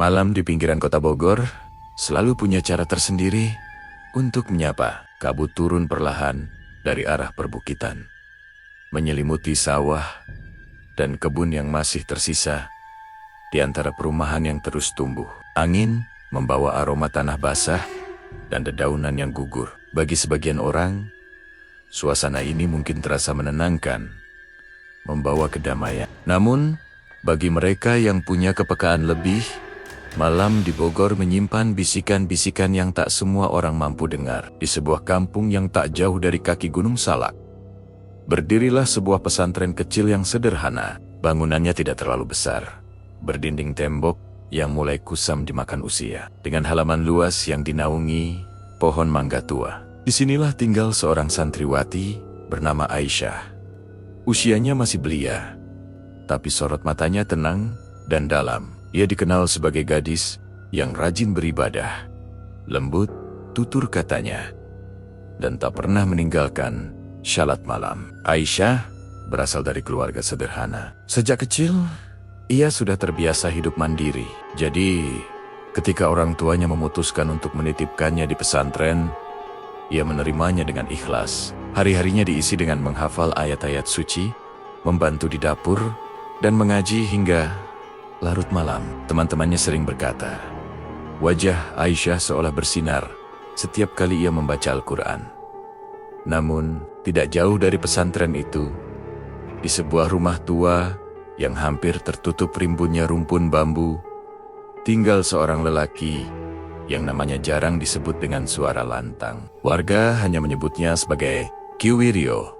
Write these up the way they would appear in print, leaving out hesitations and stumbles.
Malam di pinggiran kota Bogor selalu punya cara tersendiri untuk menyapa. Kabut turun perlahan dari arah perbukitan, menyelimuti sawah dan kebun yang masih tersisa di antara perumahan yang terus tumbuh. Angin membawa aroma tanah basah dan dedaunan yang gugur. Bagi sebagian orang, suasana ini mungkin terasa menenangkan, membawa kedamaian. Namun, bagi mereka yang punya kepekaan lebih, malam di Bogor menyimpan bisikan-bisikan yang tak semua orang mampu dengar. Di sebuah kampung yang tak jauh dari kaki Gunung Salak, berdirilah sebuah pesantren kecil yang sederhana. Bangunannya tidak terlalu besar, berdinding tembok yang mulai kusam dimakan usia, dengan halaman luas yang dinaungi pohon mangga tua. Disinilah tinggal seorang santriwati bernama Aisyah. Usianya masih belia, tapi sorot matanya tenang dan dalam. Ia dikenal sebagai gadis yang rajin beribadah, lembut, tutur katanya, dan tak pernah meninggalkan syalat malam. Aisyah berasal dari keluarga sederhana. Sejak kecil, ia sudah terbiasa hidup mandiri. Jadi, ketika orang tuanya memutuskan untuk menitipkannya di pesantren, ia menerimanya dengan ikhlas. Hari-harinya diisi dengan menghafal ayat-ayat suci, membantu di dapur, dan mengaji hingga larut malam. Teman-temannya sering berkata, wajah Aisyah seolah bersinar setiap kali ia membaca Al-Quran. Namun, tidak jauh dari pesantren itu, di sebuah rumah tua yang hampir tertutup rimbunnya rumpun bambu, tinggal seorang lelaki yang namanya jarang disebut dengan suara lantang. Warga hanya menyebutnya sebagai Ki Wiryo.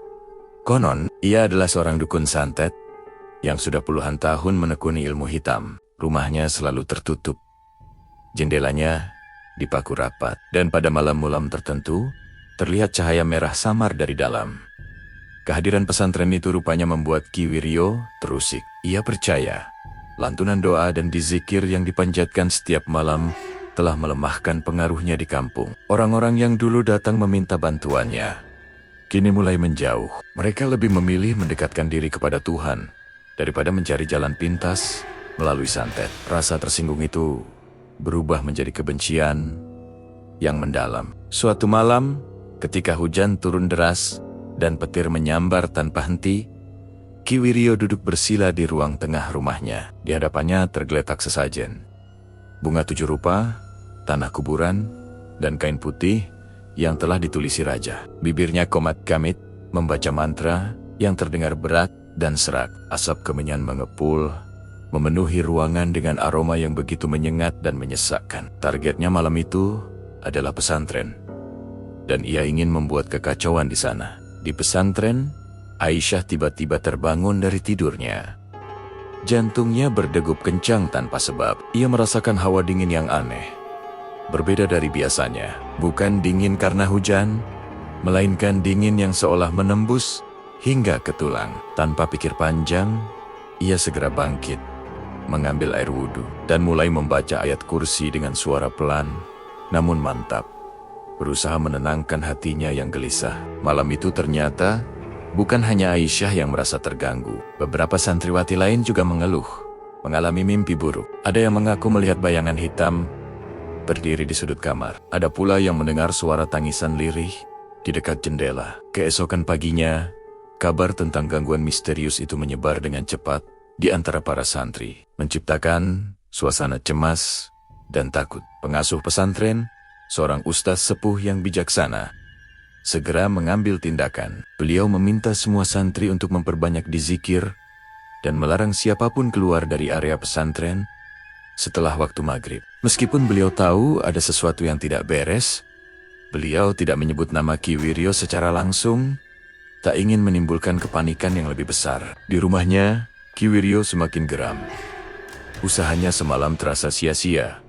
Konon, ia adalah seorang dukun santet yang sudah puluhan tahun menekuni ilmu hitam. Rumahnya selalu tertutup, jendelanya dipaku rapat, dan pada malam-malam tertentu terlihat cahaya merah samar dari dalam. Kehadiran pesantren itu rupanya membuat Ki Wiryo terusik. Ia percaya lantunan doa dan dizikir yang dipanjatkan setiap malam telah melemahkan pengaruhnya di kampung. Orang-orang yang dulu datang meminta bantuannya kini mulai menjauh. Mereka lebih memilih mendekatkan diri kepada Tuhan daripada mencari jalan pintas melalui santet. Rasa tersinggung itu berubah menjadi kebencian yang mendalam. Suatu malam, ketika hujan turun deras dan petir menyambar tanpa henti, Ki Wiryo duduk bersila di ruang tengah rumahnya. Di hadapannya tergeletak sesajen, bunga 7 rupa, tanah kuburan, dan kain putih yang telah ditulisi raja. Bibirnya komat kamit membaca mantra yang terdengar berat dan serak. Asap kemenyan mengepul, memenuhi ruangan dengan aroma yang begitu menyengat dan menyesakkan. Targetnya malam itu adalah pesantren, dan ia ingin membuat kekacauan di sana. Di pesantren, Aisyah tiba-tiba terbangun dari tidurnya. Jantungnya berdegup kencang tanpa sebab. Ia merasakan hawa dingin yang aneh, berbeda dari biasanya. Bukan dingin karena hujan, melainkan dingin yang seolah menembus hingga ke tulang. Tanpa pikir panjang, ia segera bangkit, mengambil air wudhu, dan mulai membaca ayat kursi dengan suara pelan, namun mantap, berusaha menenangkan hatinya yang gelisah. Malam itu ternyata bukan hanya Aisyah yang merasa terganggu. Beberapa santriwati lain juga mengeluh, mengalami mimpi buruk. Ada yang mengaku melihat bayangan hitam berdiri di sudut kamar. Ada pula yang mendengar suara tangisan lirih di dekat jendela. Keesokan paginya, kabar tentang gangguan misterius itu menyebar dengan cepat di antara para santri, menciptakan suasana cemas dan takut. Pengasuh pesantren, seorang ustaz sepuh yang bijaksana, segera mengambil tindakan. Beliau meminta semua santri untuk memperbanyak dizikir dan melarang siapapun keluar dari area pesantren setelah waktu maghrib. Meskipun beliau tahu ada sesuatu yang tidak beres, beliau tidak menyebut nama Ki Wiryo secara langsung, tak ingin menimbulkan kepanikan yang lebih besar. Di rumahnya, Ki Wiryo semakin geram. Usahanya semalam terasa sia-sia.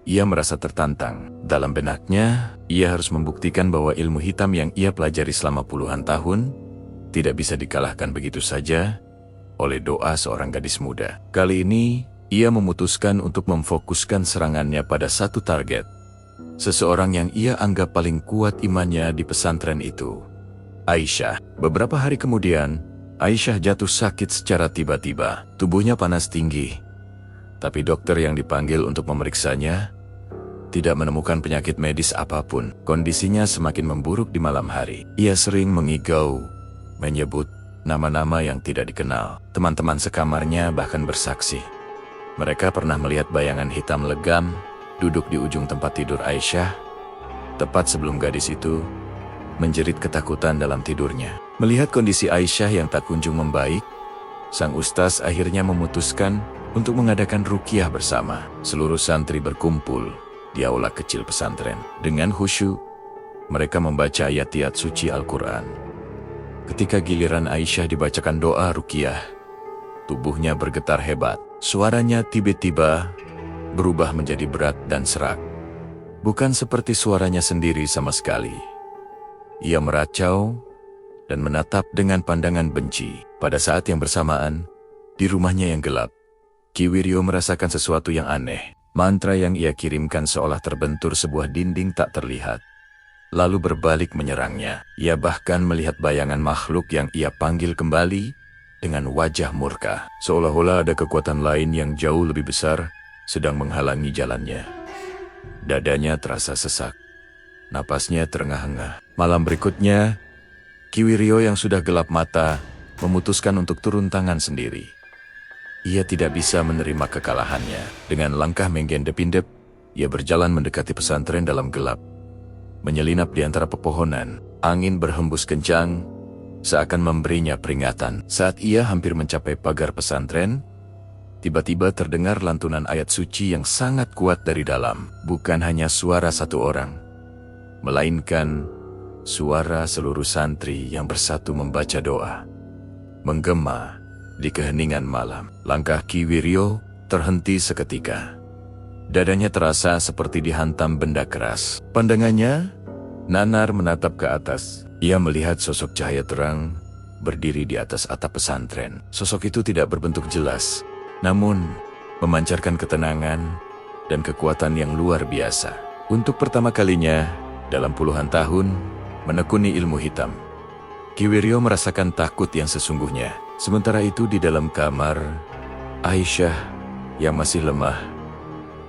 Ia merasa tertantang. Dalam benaknya, ia harus membuktikan bahwa ilmu hitam yang ia pelajari selama puluhan tahun tidak bisa dikalahkan begitu saja oleh doa seorang gadis muda. Kali ini, ia memutuskan untuk memfokuskan serangannya pada satu target, seseorang yang ia anggap paling kuat imannya di pesantren itu, Aisyah. Beberapa hari kemudian, Aisyah jatuh sakit secara tiba-tiba. Tubuhnya panas tinggi, Tapi dokter yang dipanggil untuk memeriksanya tidak menemukan penyakit medis apapun. Kondisinya semakin memburuk di malam hari. Ia sering mengigau, menyebut nama-nama yang tidak dikenal. Teman-teman sekamarnya bahkan bersaksi. Mereka pernah melihat bayangan hitam legam duduk di ujung tempat tidur Aisyah, tepat sebelum gadis itu menjerit ketakutan dalam tidurnya. Melihat kondisi Aisyah yang tak kunjung membaik, sang ustaz akhirnya memutuskan untuk mengadakan ruqyah bersama. Seluruh santri berkumpul di aula kecil pesantren. Dengan khusyuk, mereka membaca ayat-ayat suci Al-Quran. Ketika giliran Aisyah dibacakan doa ruqyah, tubuhnya bergetar hebat. Suaranya tiba-tiba berubah menjadi berat dan serak. Bukan seperti suaranya sendiri sama sekali. Ia meracau dan menatap dengan pandangan benci. Pada saat yang bersamaan, di rumahnya yang gelap, Ki Wiryo merasakan sesuatu yang aneh. Mantra yang ia kirimkan seolah terbentur sebuah dinding tak terlihat, lalu berbalik menyerangnya. Ia bahkan melihat bayangan makhluk yang ia panggil kembali dengan wajah murka. Seolah-olah ada kekuatan lain yang jauh lebih besar sedang menghalangi jalannya. Dadanya terasa sesak. Napasnya terengah-engah. Malam berikutnya, Ki Wiryo yang sudah gelap mata memutuskan untuk turun tangan sendiri. Ia tidak bisa menerima kekalahannya. Dengan langkah menggendep-indep, ia berjalan mendekati pesantren dalam gelap. Menyelinap di antara pepohonan, angin berhembus kencang, seakan memberinya peringatan. Saat ia hampir mencapai pagar pesantren, tiba-tiba terdengar lantunan ayat suci yang sangat kuat dari dalam. Bukan hanya suara satu orang, melainkan suara seluruh santri yang bersatu membaca doa. Menggema di keheningan malam. Langkah Ki Wiryo terhenti seketika. Dadanya terasa seperti dihantam benda keras. Pandangannya nanar menatap ke atas. Ia melihat sosok cahaya terang berdiri di atas atap pesantren. Sosok itu tidak berbentuk jelas, namun memancarkan ketenangan dan kekuatan yang luar biasa. Untuk pertama kalinya dalam puluhan tahun menekuni ilmu hitam, Ki Wiryo merasakan takut yang sesungguhnya. Sementara itu di dalam kamar, Aisyah yang masih lemah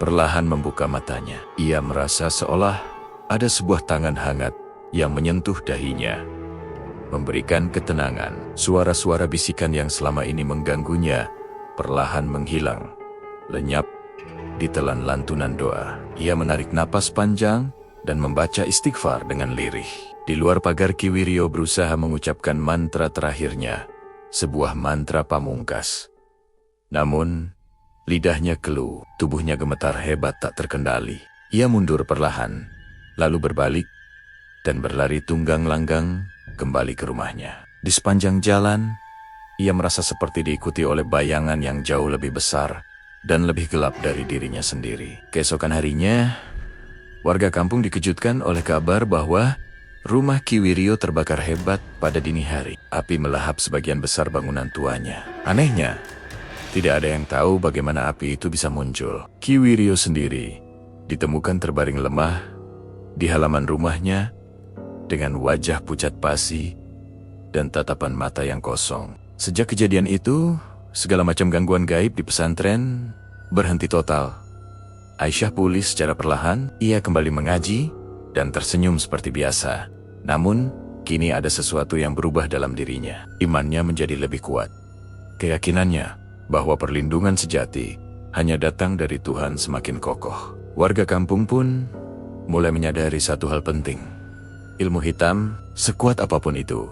perlahan membuka matanya. Ia merasa seolah ada sebuah tangan hangat yang menyentuh dahinya, memberikan ketenangan. Suara-suara bisikan yang selama ini mengganggunya perlahan menghilang, lenyap ditelan lantunan doa. Ia menarik napas panjang dan membaca istighfar dengan lirih. Di luar pagar, Ki Wiryo berusaha mengucapkan mantra terakhirnya, sebuah mantra pamungkas. Namun, lidahnya keluh, tubuhnya gemetar hebat tak terkendali. Ia mundur perlahan, lalu berbalik dan berlari tunggang langgang kembali ke rumahnya. Di sepanjang jalan, ia merasa seperti diikuti oleh bayangan yang jauh lebih besar dan lebih gelap dari dirinya sendiri. Keesokan harinya, warga kampung dikejutkan oleh kabar bahwa rumah Ki Wiryo terbakar hebat pada dini hari. Api melahap sebagian besar bangunan tuanya. Anehnya, tidak ada yang tahu bagaimana api itu bisa muncul. Ki Wiryo sendiri ditemukan terbaring lemah di halaman rumahnya dengan wajah pucat pasi dan tatapan mata yang kosong. Sejak kejadian itu, segala macam gangguan gaib di pesantren berhenti total. Aisyah pulih secara perlahan, ia kembali mengaji dan tersenyum seperti biasa. Namun, kini ada sesuatu yang berubah dalam dirinya. Imannya menjadi lebih kuat. Keyakinannya bahwa perlindungan sejati hanya datang dari Tuhan semakin kokoh. Warga kampung pun mulai menyadari satu hal penting. Ilmu hitam, sekuat apapun itu,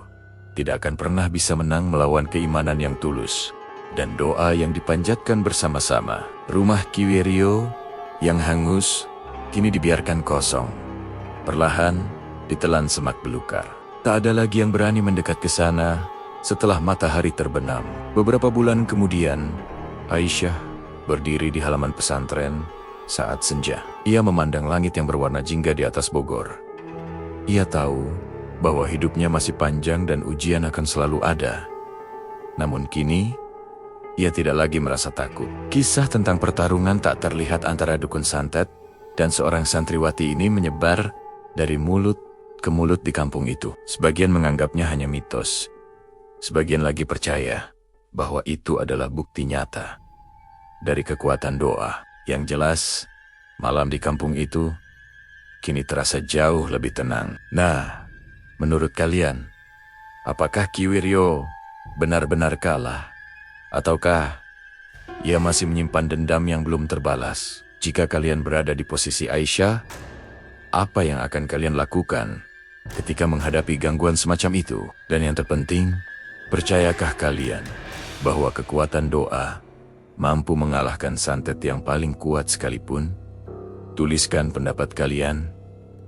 tidak akan pernah bisa menang melawan keimanan yang tulus dan doa yang dipanjatkan bersama-sama. Rumah Ki Wiryo yang hangus kini dibiarkan kosong. Perlahan ditelan semak belukar. Tak ada lagi yang berani mendekat ke sana setelah matahari terbenam. Beberapa bulan kemudian, Aisyah berdiri di halaman pesantren saat senja. Ia memandang langit yang berwarna jingga di atas Bogor. Ia tahu bahwa hidupnya masih panjang dan ujian akan selalu ada. Namun kini, ia tidak lagi merasa takut. Kisah tentang pertarungan tak terlihat antara dukun santet dan seorang santriwati ini menyebar dari mulut ke mulut di kampung itu. Sebagian menganggapnya hanya mitos. Sebagian lagi percaya bahwa itu adalah bukti nyata dari kekuatan doa. Yang jelas, malam di kampung itu kini terasa jauh lebih tenang. Nah, menurut kalian, apakah Ki Wiryo benar-benar kalah? Ataukah ia masih menyimpan dendam yang belum terbalas? Jika kalian berada di posisi Aisyah, apa yang akan kalian lakukan ketika menghadapi gangguan semacam itu? Dan yang terpenting, percayakah kalian bahwa kekuatan doa mampu mengalahkan santet yang paling kuat sekalipun? Tuliskan pendapat kalian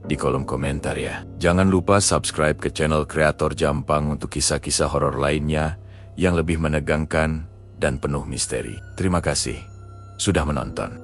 di kolom komentar ya. Jangan lupa subscribe ke channel Kreator Jampang untuk kisah-kisah horor lainnya yang lebih menegangkan dan penuh misteri. Terima kasih sudah menonton.